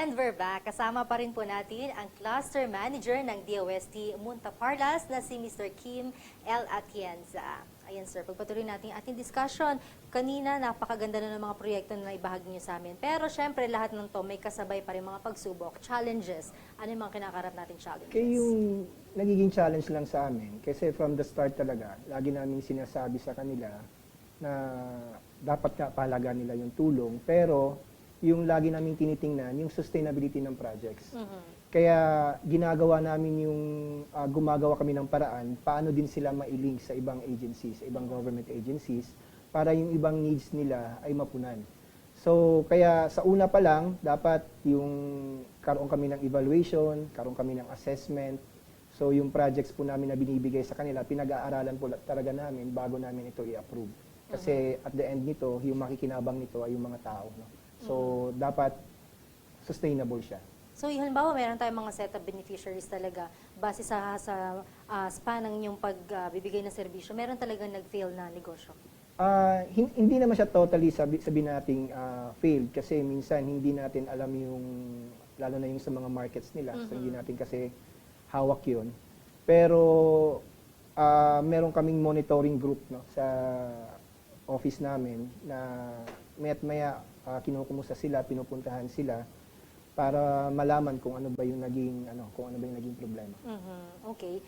And we're back. Kasama pa rin po natin ang Cluster Manager ng DOST MUNTAPARLAS na si Mr. Kim L. Atienza. Ayan sir, pagpatuloy natin ang ating discussion. Kanina, napakaganda na ng mga proyekto na ibahagi niyo sa amin. Pero syempre, lahat ng to may kasabay pa rin mga pagsubok, challenges. Ano yung mga kinakarap natin challenges? Kaya yung nagiging challenge lang sa amin, kasi from the start talaga, lagi namin sinasabi sa kanila na dapat nga palaga nila yung tulong, pero yung lagi namin tinitingnan, yung sustainability ng projects. Kaya ginagawa namin yung gumagawa kami ng paraan, paano din sila mailink sa ibang agencies, sa ibang government agencies, para yung ibang needs nila ay mapunan. So, kaya sa una pa lang, dapat yung karoon kami ng evaluation, karoon kami ng assessment. So, yung projects po namin na binibigay sa kanila, pinag-aaralan po talaga namin bago namin ito i-approve. Kasi at the end nito, yung makikinabang nito ay yung mga tao. No? So, dapat sustainable siya. So, halimbawa, meron tayong mga set of beneficiaries talaga base sa span ng yung pagbibigay ng serbisyo. Meron talagang nag-fail na negosyo. Hindi naman siya totally sabi nating failed kasi minsan hindi natin alam yung, lalo na yung sa mga markets nila. So, hindi natin kasi hawak yun. Pero, meron kaming monitoring group no, sa office namin na maya't maya kinukumusta sila, pinupuntahan sila para malaman kung ano ba yung naging problema. Okay.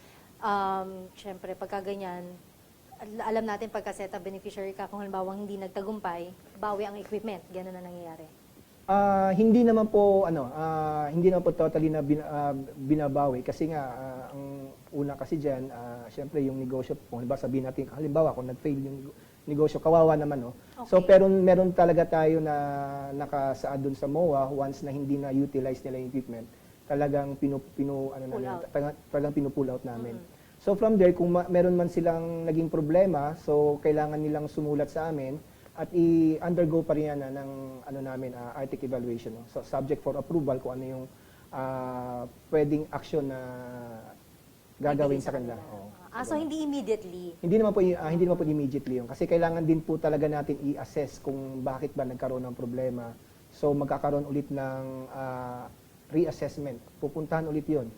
Siyempre pagka ganyan, alam natin pagka set up beneficiary ka, kung halimbawa hindi nagtagumpay, bawi ang equipment, gano'n na nangyayari. Hindi naman po totally na binabawi kasi nga ang una kasi diyan, siyempre yung negosyo, kung halimbawa sabihin natin, halimbawa kung nag-fail yung negosyo, kawawa naman, no? Okay. So, pero meron talaga tayo na nakasaad dun sa MOA, once na hindi na utilize nila yung equipment, talagang talagang pinupull out namin. So, from there, kung meron man silang naging problema, so, kailangan nilang sumulat sa amin at i-undergo pa rin yan ng Arctic evaluation. No? So, subject for approval kung ano yung pwedeng action na gagawin sa kanila. So hindi immediately? Hindi naman po immediately yun. Kasi kailangan din po talaga natin i-assess kung bakit ba nagkaroon ng problema. So magkakaroon ulit ng reassessment. Pupuntahan ulit yun.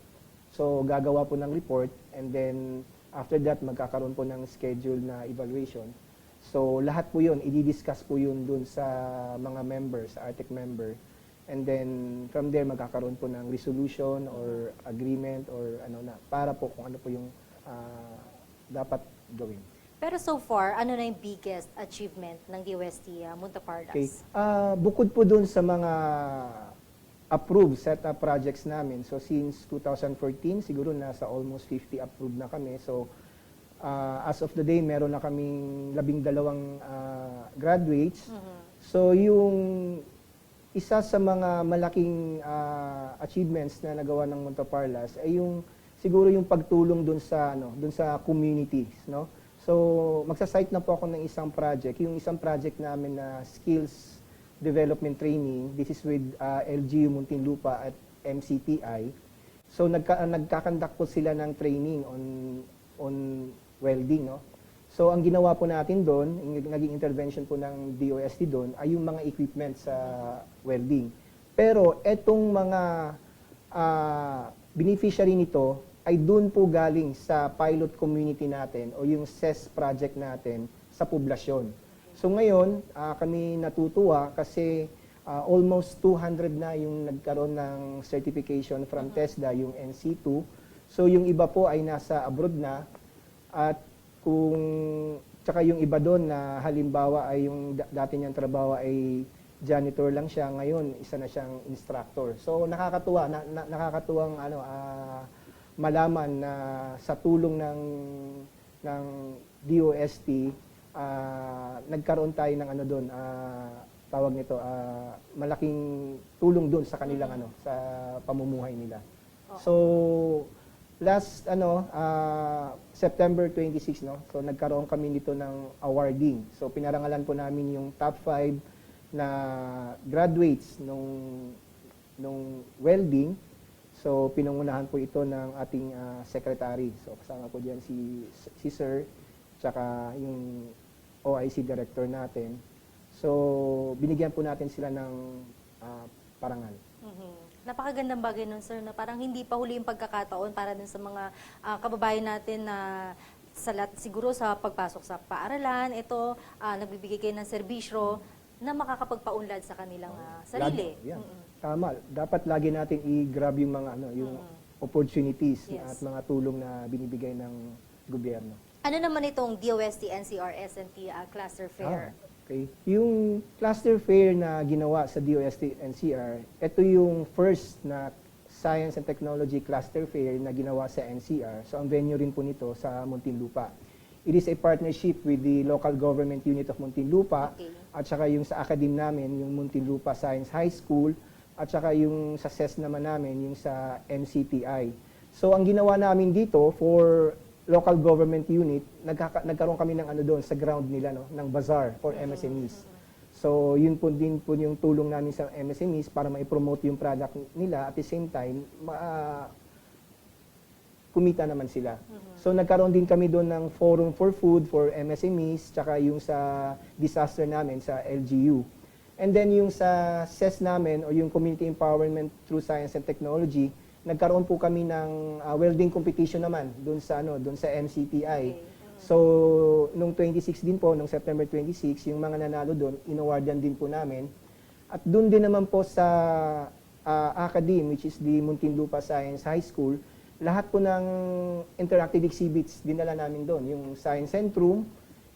So gagawa po ng report and then after that magkakaroon po ng schedule na evaluation. So lahat po yun, i-discuss po yun dun sa mga members, sa Arctic member. And then from there magkakaroon po ng resolution or agreement or para po kung ano po yung dapat gawin. Pero so far, ano na yung biggest achievement ng DOST MUNTAPARLAS? Okay. Bukod po dun sa mga approved set-up projects namin, so since 2014, siguro nasa almost 50 approved na kami. So as of the day, meron na kaming 12 graduates. So yung isa sa mga malaking achievements na nagawa ng MUNTAPARLAS ay yung siguro yung pagtulong dun sa communities, no? So, magsa-cite na po ako ng isang project. Yung isang project namin na skills development training, this is with LGU Muntinlupa at MCTI. So, nagkakandak po sila ng training on welding, no? So, ang ginawa po natin doon, naging intervention po ng DOST doon, ay yung mga equipment sa welding. Pero, etong mga beneficiary nito, ay doon po galing sa pilot community natin o yung SES project natin sa poblasyon. So ngayon, kami natutuwa kasi almost 200 na yung nagkaroon ng certification from TESDA, yung NC2. So yung iba po ay nasa abroad na at tsaka yung iba doon na halimbawa ay yung dati niyang trabaho ay janitor lang siya, ngayon isa na siyang instructor. So nakakatuwa, nakakatuwang malaman na sa tulong ng DOST nagkaroon tayo ng doon, tawag nito, malaking tulong doon sa kanilang sa pamumuhay nila. So last September 26, no. So nagkaroon kami nito ng awarding. So pinarangalan po namin yung top 5 na graduates nung welding. So, pinangunahan po ito ng ating secretary. So, kasama po diyan si Sir, tsaka yung OIC director natin. So, binigyan po natin sila ng parangal. Napakagandang bagay nun, sir, na parang hindi pa huli yung pagkakataon para dun sa mga kababayan natin na siguro sa pagpasok sa paaralan, ito, nagbibigay kayo ng serbisyo na makakapagpaunlad sa kanilang sarili. Yan. Tama. Dapat lagi natin i-grab yung mga yung opportunities at mga tulong na binibigay ng gobyerno. Ano naman itong DOST NCR S&T Cluster Fair? Okay. Yung cluster fair na ginawa sa DOST NCR, ito yung first na Science and Technology Cluster Fair na ginawa sa NCR. So ang venue rin po nito sa Muntinlupa. It is a partnership with the local government unit of Muntinlupa at saka yung sa academe namin, yung Muntinlupa Science High School at saka yung sa SES naman namin, yung sa MCTI. So ang ginawa namin dito for local government unit, nagkaroon kami ng doon sa ground nila, ng bazaar for MSMEs. So yun po din po yung tulong namin sa MSMEs para ma-promote yung product nila at the same time kumita naman sila. So nagkaroon din kami doon ng forum for food for MSMEs tsaka yung sa disaster namin sa LGU. And then yung sa SES namin o yung Community Empowerment through Science and Technology, nagkaroon po kami ng welding competition naman doon sa MCTI. So nung 26 din po, nung September 26, yung mga nanalo doon, inawardan din po namin. At doon din naman po sa academe, which is the Muntinlupa Science High School, lahat po ng interactive exhibits dinala namin doon. Yung Science Centrum,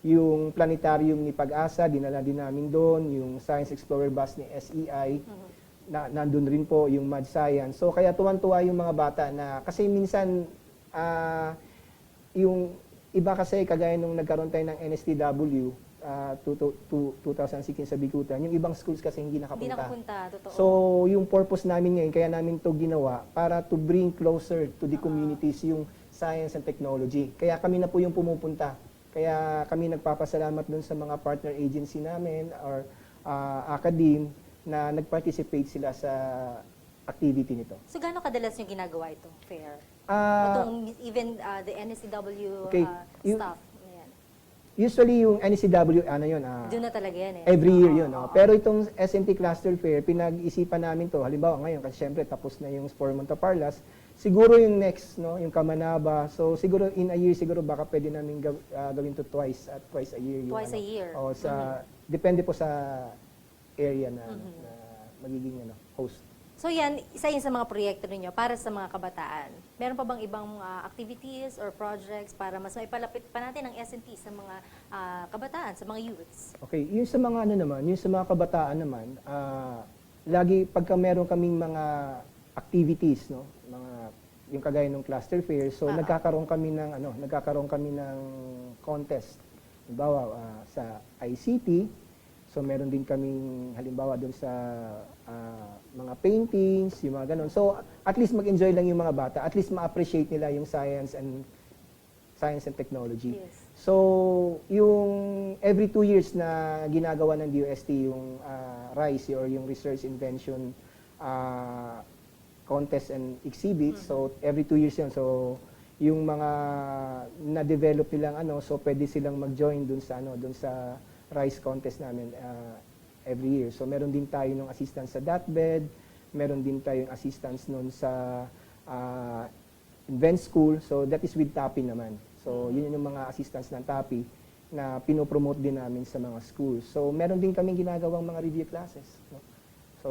yung planetarium ni Pag-asa, dinala din namin doon, yung Science Explorer Bus ni SEI, nandun rin po yung Mad Science. So kaya tuwan-tuwa yung mga bata na, kasi minsan, yung iba kasi kagaya nung nagkaroon tayo ng NSTW, 2016 sa Bikutan, yung ibang schools kasi hindi nakapunta. Hindi nakapunta, totoo. So, yung purpose namin ngayon, kaya namin to ginawa, para to bring closer to the communities yung science and technology. Kaya kami na po yung pumupunta. Kaya kami nagpapasalamat dun sa mga partner agency namin or academe na nag-participate sila sa activity nito. So, gaano kadalas yung ginagawa itong fair? Even the NSCW staff? Usually yung NCW, doon na talaga yan eh. Every year yun. Pero itong SMT Cluster Fair, pinag-isipan namin to. Halimbawa ngayon, kasi syempre tapos na yung for MUNTAPARLAS. Siguro yung next, yung Kamanaba. So siguro in a year, siguro baka pwede namin gawin to twice a year. Twice a year. O depende po sa area na magiging host. So yan, isa yun sa mga proyekto ninyo para sa mga kabataan. Meron pa bang ibang activities or projects para mas maipalapit pa natin ang S&T sa mga kabataan, sa mga youths? Okay, yung sa mga yung sa mga kabataan naman, lagi pagka meron kaming mga activities, yung kagaya ng cluster fair, so nagkakaroon kami ng contest. Halimbawa sa ICT, so meron din kaming halimbawa doon sa mga paintings, yung mga ganun. So at least mag-enjoy lang yung mga bata, at least ma-appreciate nila yung science and technology. Yes. So yung every 2 years na ginagawa ng DOST yung RISE or yung Research Invention Contest and Exhibits, so every 2 years yun. So yung mga na-develop nilang so pwede silang mag-join dun sa RISE contest namin every year. So meron din tayo ng assistance sa DOTBed, meron din tayong assistance nun sa Invent School. So that is with TAPI naman. So yun yung mga assistance ng TAPI na pinopromote din namin sa mga schools. So meron din kaming ginagawang mga review classes. So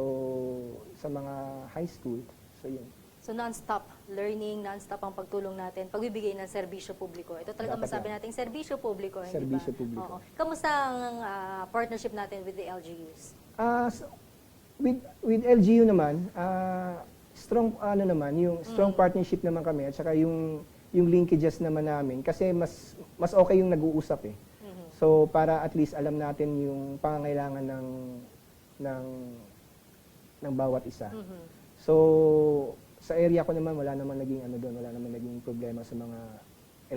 sa mga high school. So yun. So non-stop learning, non-stop ang pagtulong natin, pagbibigay ng serbisyo publiko. Ito talaga masabi nating serbisyo publiko, hindi ba? Serbisyo publiko. Oo. Kamusta ang partnership natin with the LGUs? With LGU naman, strong yung strong partnership naman kami at saka yung linkages naman namin kasi mas okay yung nag-uusap eh. So para at least alam natin yung pangangailangan ng bawat isa. So sa area ko naman wala naman naging problema sa mga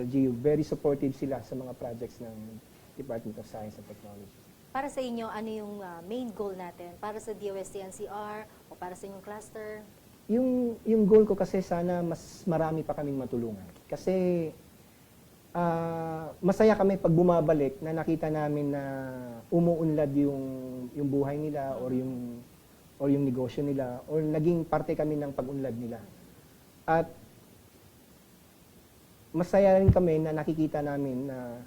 LGU. Very supportive sila sa mga projects ng Department of Science and Technology. Para sa inyo, ano yung main goal natin? Para sa DOST-NCR o para sa inyong cluster? Yung goal ko kasi sana mas marami pa kaming matulungan. Kasi masaya kami pag bumabalik na nakita namin na umuunlad yung buhay nila or or yung negosyo nila or naging parte kami ng pag-unlad nila. At masaya rin kami na nakikita namin na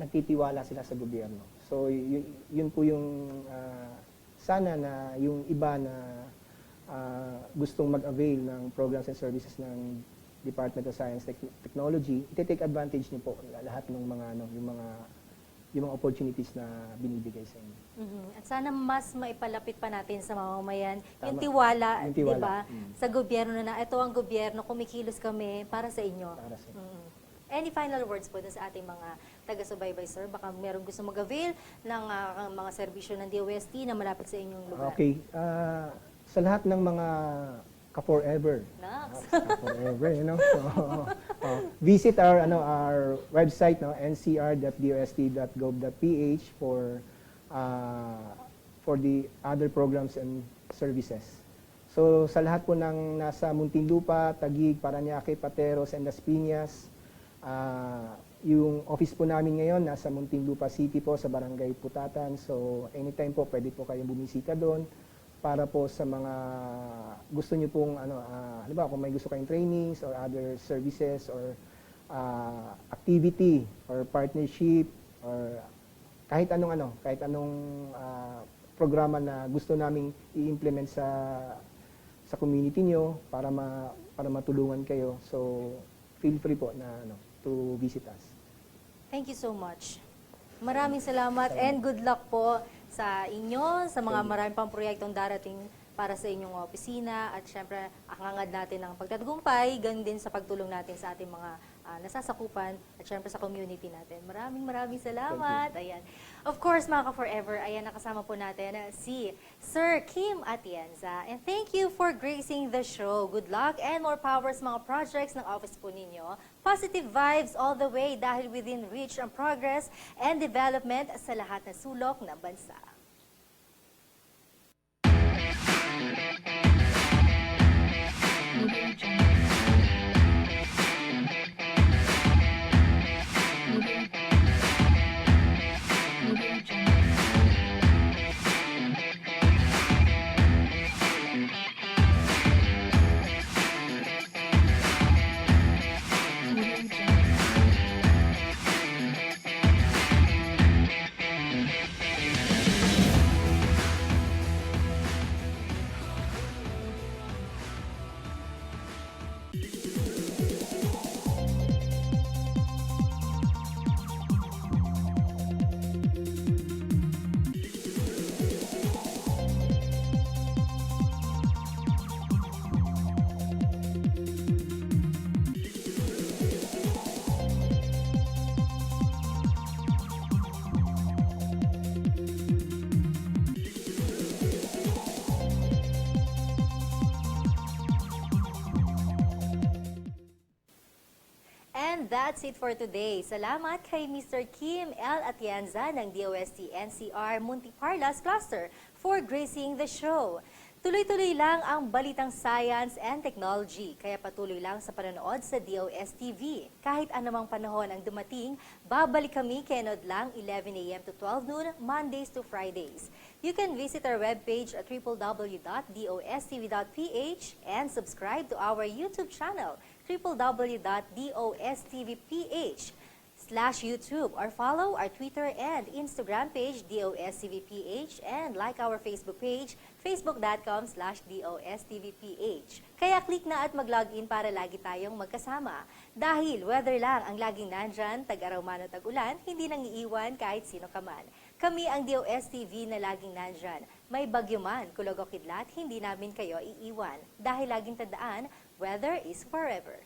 nagtitiwala sila sa gobyerno. So yun po yung sana na yung iba na gustong mag-avail ng programs and services ng Department of Science Technology, iti-take advantage niyo po lahat ng mga yung mga opportunities na binibigay sa inyo. At sana mas maipalapit pa natin sa mamamayan yung Tama. tiwala, Yung di tiwala. ba? Sa gobyerno na ito ang gobyerno, kumikilos kami para sa inyo. Para sa inyo. Any final words po dun sa ating mga taga-subaybay, sir? Baka meron gusto mag-avail ng mga serbisyo ng DOST na malapit sa inyong lugar. Okay. Sa lahat ng mga ka-forever. Naks. Forever, you know. Visit our website, ncr.dost.gov.ph for the other programs and services. So sa lahat po ng nasa Muntinlupa, Taguig, Parañaque, Pateros, and Las Piñas, yung office po namin ngayon nasa Muntinlupa City po sa Barangay Putatan. So anytime po pwede po kayong bumisita doon para po sa mga gusto niyo pong halimbawa kung may gusto kayong trainings or other services or activity or partnership or kahit anong programa na gusto naming i-implement sa community niyo para matulungan kayo. So feel free po na to visit us. Thank you so much. Maraming salamat and good luck po sa inyo, sa mga marami pang proyektong darating para sa inyong opisina at syempre akangad natin ang pagtatagumpay, ganun din sa pagtulong natin sa ating mga nasasakupan at syempre sa community natin. Maraming salamat. Ayan. Of course, mga ka-forever, ayan, nakasama po natin si Sir Kim Atienza. And thank you for gracing the show. Good luck and more power sa mga projects ng office po ninyo. Positive vibes all the way dahil within reach ang progress and development sa lahat ng sulok ng bansa. And that's it for today. Salamat kay Mr. Kim L. Atienza ng DOST NCR MUNTAPARLAS Cluster for gracing the show. Tuloy-tuloy lang ang balitang science and technology, kaya patuloy lang sa panonood sa DOSTv. Kahit anumang panahon ang dumating, babalik kami kenod lang 11 a.m. to 12 noon, Mondays to Fridays. You can visit our webpage at www.dostv.ph and subscribe to our YouTube channel, www.dostvph/YouTube, or follow our Twitter and Instagram page, DOSTVPH, and like our Facebook page, facebook.com/DOSTVPH. Kaya click na at mag-login para lagi tayong magkasama. Dahil weather lang ang laging nandyan, tag-araw man o tag-ulan, hindi nang iiwan kahit sino ka man. Kami ang DOSTV na laging nandyan. May bagyo man, kulog o kidlat, hindi namin kayo iiwan. Dahil laging tandaan, weather is forever.